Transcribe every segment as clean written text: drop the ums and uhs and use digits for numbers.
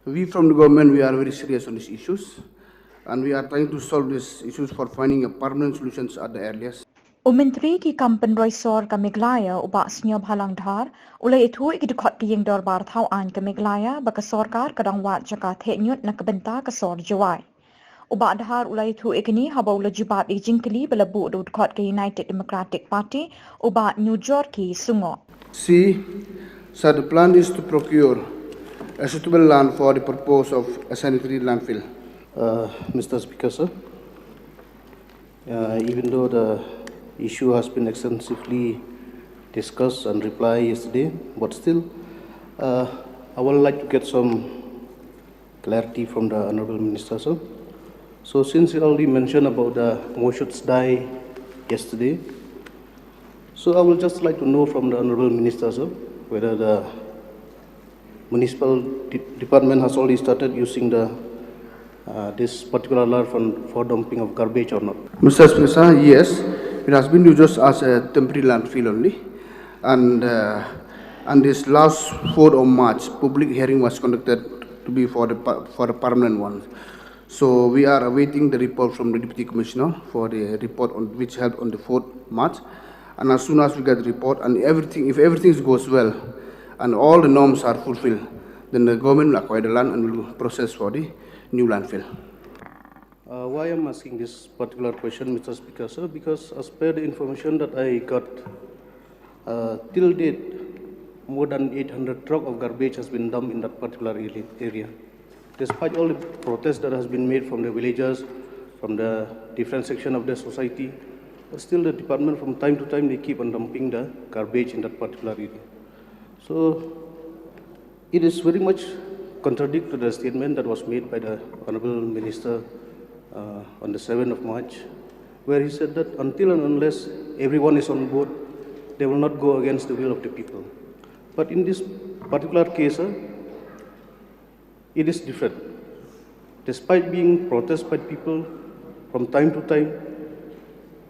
We from the government, we are very serious on these issues, and we are trying to solve these issues for finding a permanent solutions at the earliest. Umentri ki kampen roi Sorkar Meghalaya ubak senyob halang dhar ulai itu iki dukot ki yang dorbar thau an ke Meghalaya baka Sorkar kadang wat jaka theh niut na bynta ke Sor Jowai. Ubak dhar ulai itu ikini haba ula jubat jingkeli belabu dukot ke United Democratic Party ubak New York ki sungo. C. So the plan is to procure a suitable land for the purpose of a sanitary landfill. Mr. Speaker, sir, even though the issue has been extensively discussed and replied yesterday, but still, I would like to get some clarity from the Honorable Minister, sir. So since you already mentioned about the motions die yesterday, so I would just like to know from the Honorable Minister, sir, whether the municipal department has already started using the this particular law for dumping of garbage or not. Mr. Speaker, yes, it has been used just as a temporary landfill only, and this last 4th of March, public hearing was conducted to be for a permanent one. So we are awaiting the report from the Deputy Commissioner for the report on which held on the 4th March, and as soon as we get the report and if everything goes well and all the norms are fulfilled, then the government will acquire the land and will process for the new landfill. Why I'm asking this particular question, Mr. Speaker, sir, because as per the information that I got, till date, more than 800 trucks of garbage has been dumped in that particular area. Despite all the protests that has been made from the villagers, from the different section of the society, but still the department from time to time they keep on dumping the garbage in that particular area. So it is very much contradict to the statement that was made by the Honorable Minister on the 7th of March, where he said that until and unless everyone is on board, they will not go against the will of the people. But in this particular case, it is different. Despite being protested by people from time to time,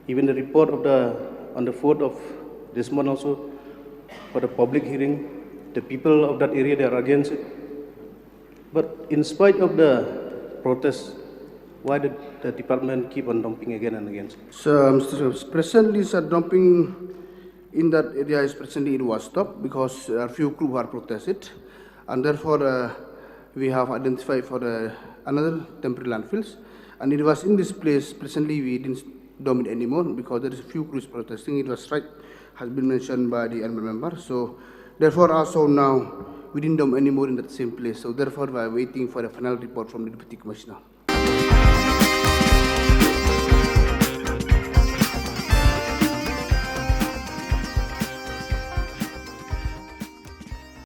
even the report of on the 4th of this month also, for the public hearing, the people of that area, they are against it. But in spite of the protests, why did the department keep on dumping again and again? So, Mr. Presently, sir, dumping in that area is presently it was stopped because a few groups are protested, and therefore we have identified for another temporary landfills, and it was in this place presently we didn't dump it anymore because there is a few groups protesting. It was right has been mentioned by the honorable member. So therefore also now we didn't dump anymore in that same place. So therefore we are waiting for a final report from the Deputy Commissioner.